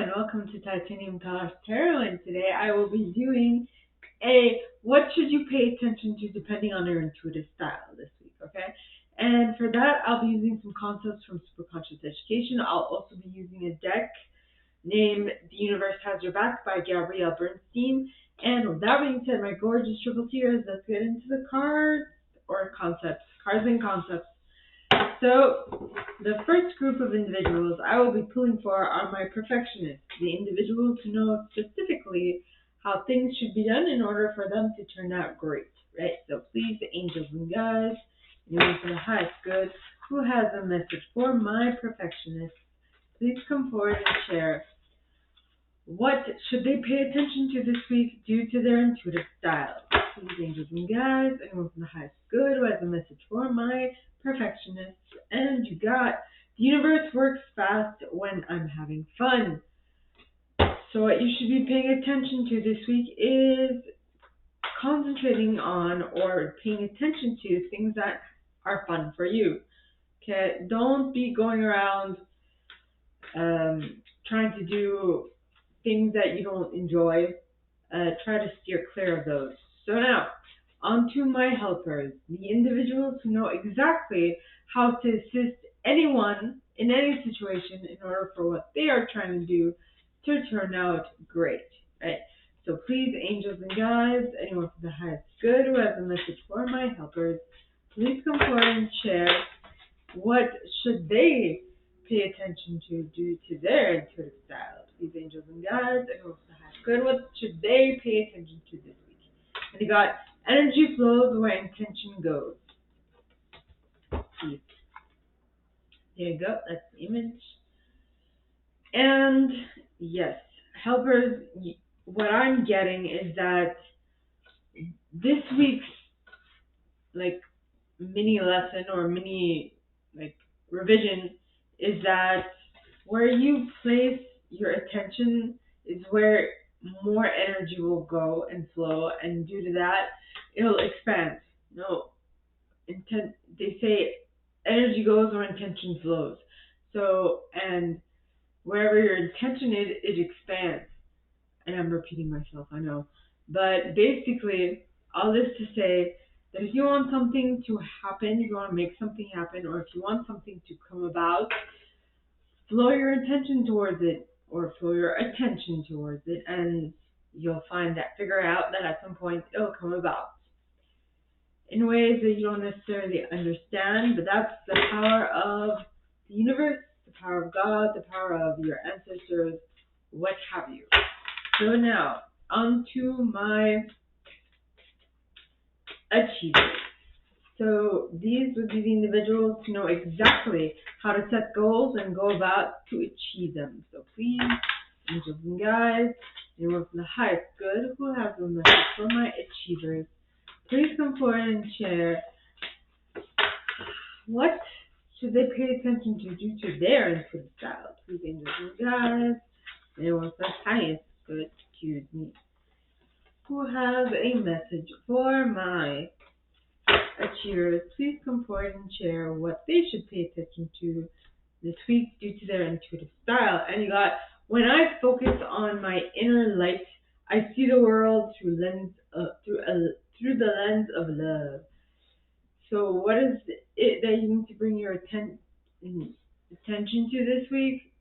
and welcome to Titanium Colors Tarot, and today I will be doing a what should you pay attention to depending on your intuitive style this week, okay? And for that, I'll be using some concepts from Super Conscious Education. I'll also be using a deck named The Universe Has Your Back by Gabrielle Bernstein. And with that being said, my gorgeous triple tears, let's get into the cards and concepts. So, the first group of individuals I will be pulling for are my perfectionists, the individuals who know specifically how things should be done in order for them to turn out great, right? So please, angels and guides, anyone for the highest good, who has a message for my perfectionists, please come forward and share. What should they pay attention to this week due to their intuitive style? Please, angels and guides, anyone from the highest good who has a message for my perfectionists. And you got, the universe works fast when I'm having fun. So what you should be paying attention to this week is concentrating on or paying attention to things that are fun for you. Okay, don't be going around trying to do things that you don't enjoy. Try to steer clear of those. So now, on to my helpers, the individuals who know exactly how to assist anyone in any situation in order for what they are trying to do to turn out great, right? So please, angels and guides, anyone from the highest good who has a message for my helpers, please come forward and share what should they pay attention to due to their intuitive style. Please, angels and guides, anyone from the highest good, what should they pay attention to this week? And you got energy flows where intention goes. There you go, that's the image. And yes, helpers, what I'm getting is that this week's mini lesson or mini revision is that where you place your attention is where more energy will go and flow, and due to that, it'll expand. They say energy goes where intention flows. So, and wherever your intention is, it expands. And I'm repeating myself, I know. But basically, all this to say that if you want something to happen, if you want to make something happen, or if you want something to come about, flow your intention towards it, or flow your attention towards it, and you'll figure out that at some point it'll come about in ways that you don't necessarily understand, but that's the power of the universe, the power of God, the power of your ancestors, what have you. So now, on to my achievers. So these would be the individuals who know exactly how to set goals and go about to achieve them. So please, angels and guides, anyone from the highest good who has a message for my achievers, please come forward and share what should they pay attention to due to their intuitive style. Please, angels and guides, anyone from the highest good, who has a message for my achievers, please come forward and share what they should pay attention to this week due to their intuitive style. And you got, when I focus on my inner light, I see the world through the lens of love. So what is it that you need to bring your attention to this week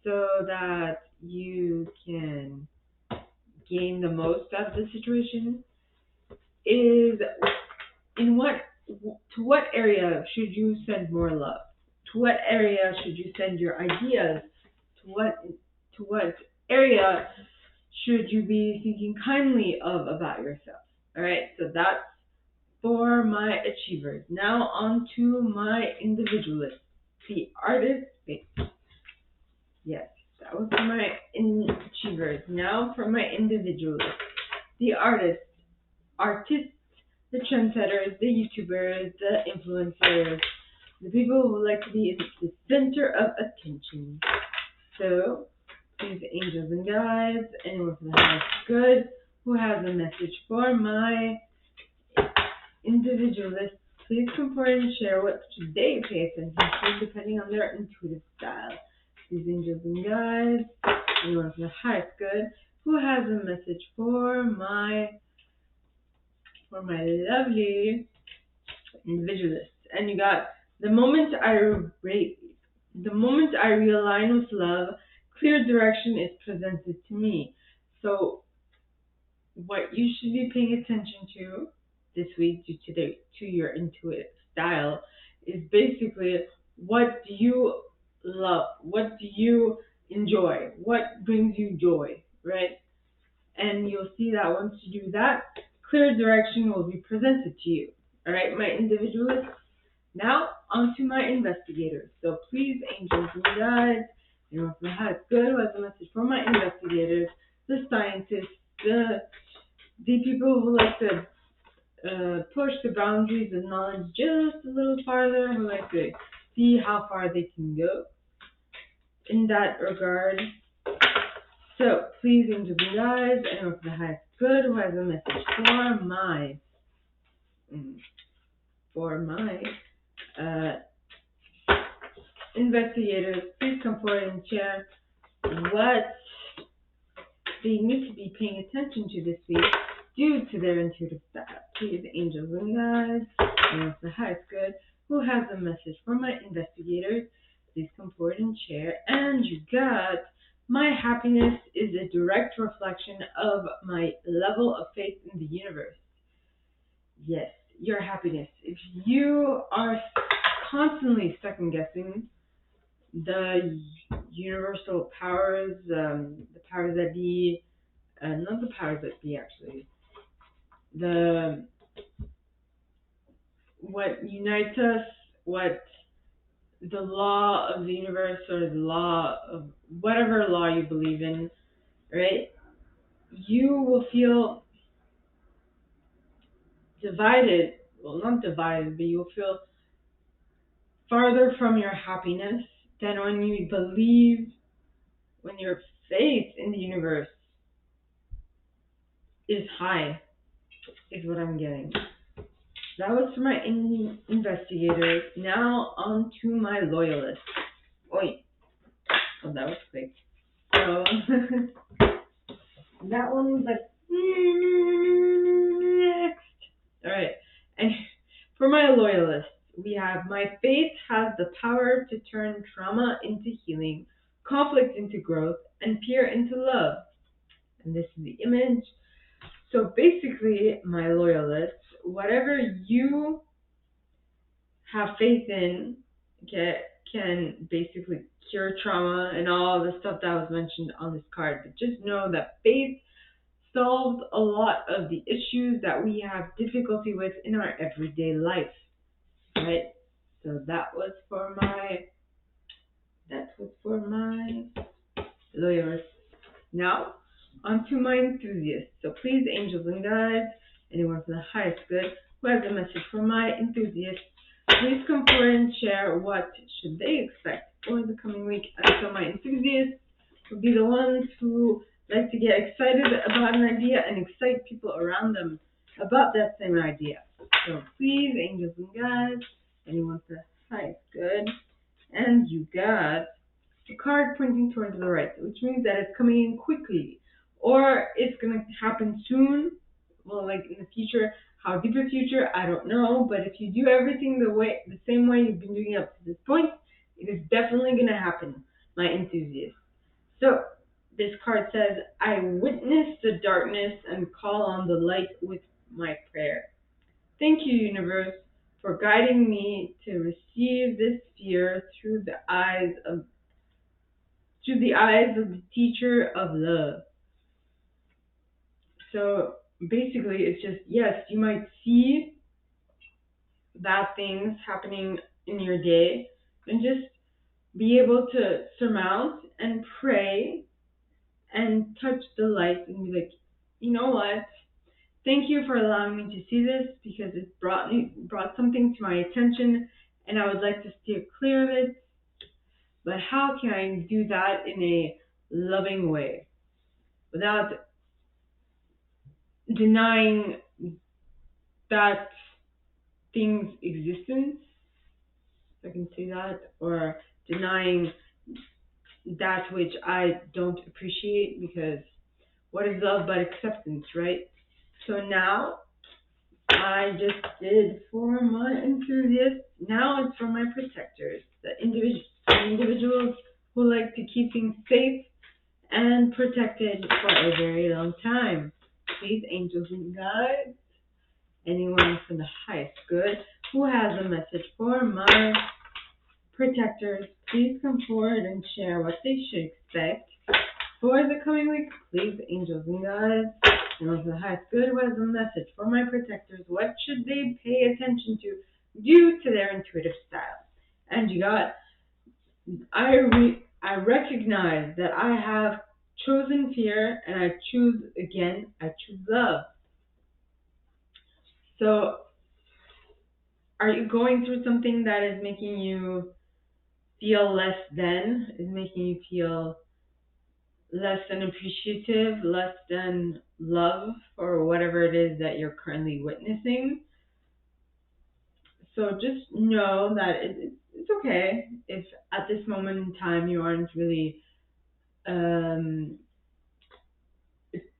so that you can gain the most out of the situation? Is to what area should you send more love? To what area should you send your ideas? To what area should you be thinking kindly of about yourself? All right, so that's for my achievers. Now on to my individualists, the artists. Yes, that was for my achievers. Now for my individualists, the artists, the trendsetters, the YouTubers, the influencers, the people who like to be the center of attention. So, please, angels and guides, anyone from the highest good who has a message for my individualists, please come forward and share what should they pay attention to depending on their intuitive style. these angels and guides, anyone from the highest good, who has a message for my lovely individualists. And you got the moment the moment I realign with love, clear direction is presented to me. So what you should be paying attention to this week due to your intuitive style is basically, what do you love? What do you enjoy? What brings you joy, right? And you'll see that once you do that, clear direction will be presented to you. All right, my individualists. Now, on to my investigators. So please, angels and guides, anyone from the highest good who has a message for my investigators, the scientists, the people who like to push the boundaries of knowledge just a little farther, who like to see how far they can go in that regard. So please, angels and guides, anyone from the highest good who has a message for my investigators, please come forward and share what they need to be paying attention to this week due to their intuitive style. Please, angels and guides, and the highest good, who has a message for my investigators, please come forward and share. And you got, my happiness is a direct reflection of my level of faith in the universe. Yes, your happiness. If you are constantly second guessing the universal powers, the powers that be, not the powers that be actually, what unites us, what the law of the universe or the law of whatever law you believe in, right? You will feel divided, well, not divided, but you'll feel farther from your happiness than when you believe, when your faith in the universe is high, is what I'm getting. That was for my investigators. Now on to my loyalists. Oi. Oh, that was quick. So, that one was like, next. Alright. And for my loyalists, we have, my faith has the power to turn trauma into healing, conflict into growth, and fear into love. And this is the image. So basically, my loyalists, whatever you have faith in, can basically cure trauma and all the stuff that was mentioned on this card. But just know that faith solves a lot of the issues that we have difficulty with in our everyday life, right? So that was for my loyalists. Now, on to my enthusiasts. So please, angels and guides, anyone from the highest good who has a message for my enthusiasts, please come forward and share what should they expect for the coming week. And so my enthusiasts will be the ones who like to get excited about an idea and excite people around them about that same idea. So please, angels and guides, anyone from the highest good, and you got the card pointing towards the right, which means that it's coming in quickly, or it's going to happen soon. Well, like in the future, how deep a future, I don't know, but if you do everything the same way you've been doing up to this point, it is definitely going to happen, my enthusiast. So this card says, I witness the darkness and call on the light with my prayer. Thank you, universe, for guiding me to receive this fear through the eyes of the teacher of love. So basically, it's just, yes, you might see bad things happening in your day, and just be able to surmount and pray and touch the light and be like, you know what? Thank you for allowing me to see this, because it brought something to my attention, and I would like to steer clear of it. But how can I do that in a loving way without denying that thing's existence, if I can say that, or denying that which I don't appreciate, because what is love but acceptance, right? So now I just did for my enthusiasts. Now it's for my protectors, the individuals who like to keep things safe and protected for a very long time. Please, angels and guides, anyone from the highest good who has a message for my protectors, please come forward and share what they should expect for the coming week. Please, angels and guides, anyone from the highest good who has a message for my protectors, what should they pay attention to due to their intuitive style? And you got, I recognize that I have chosen fear, and I choose love. So, are you going through something that is making you feel less than, is making you feel less than appreciative, less than love, or whatever it is that you're currently witnessing? So just know that it's okay if at this moment in time you aren't really um,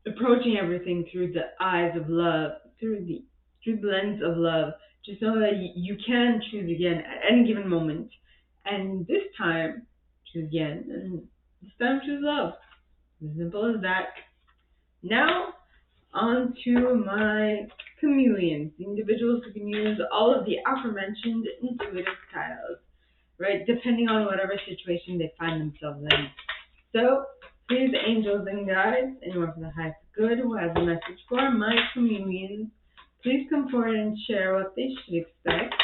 approaching everything through the eyes of love, through the lens of love. Just know that you can choose again at any given moment, and this time choose again, and this time choose love. As simple as that. Now on to my chameleons, the individuals who can use all of the aforementioned intuitive styles, right? Depending on whatever situation they find themselves in. So, please, angels and guides, anyone from the highest good who has a message for my chameleons, please come forward and share what they should expect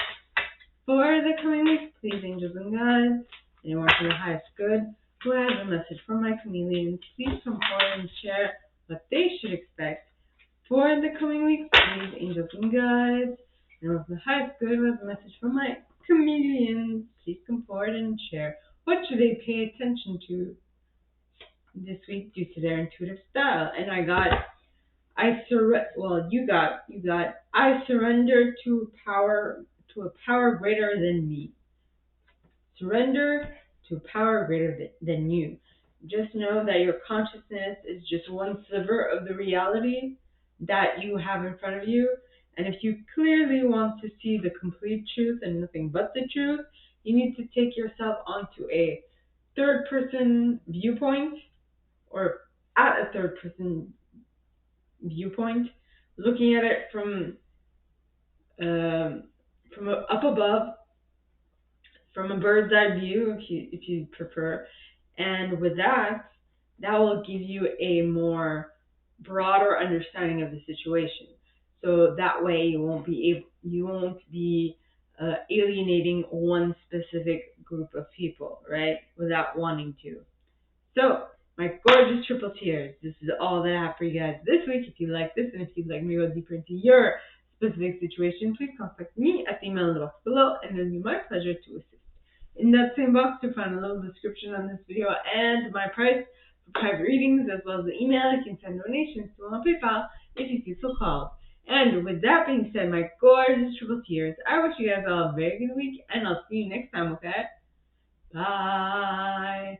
for the coming week. Please, angels and guides, anyone from the highest good who has a message for my chameleons, please come forward and share what they should expect for the coming week. Please, angels and guides, anyone from the highest good who has a message for my chameleons, please come forward and share what should they pay attention to this week due to their intuitive style. And you got, I surrender to a power greater than me. Surrender to a power greater than you. Just know that your consciousness is just one sliver of the reality that you have in front of you. And if you clearly want to see the complete truth and nothing but the truth, you need to take yourself onto a third person viewpoint, or at a third person viewpoint, looking at it from up above, from a bird's eye view, if you prefer. And with that, that will give you a more broader understanding of the situation. So that way you won't be alienating one specific group of people, right? Without wanting to. So, my gorgeous triple tiers, this is all that I have for you guys this week. If you like this, and if you'd like me to go deeper into your specific situation, please contact me at the email in the box below, and it'll be my pleasure to assist. In that same box, you'll find a little description on this video and my price for private readings, as well as the email you can send donations to on PayPal if you feel so called. And with that being said, my gorgeous triple tiers, I wish you guys all a very good week, and I'll see you next time, okay? Bye.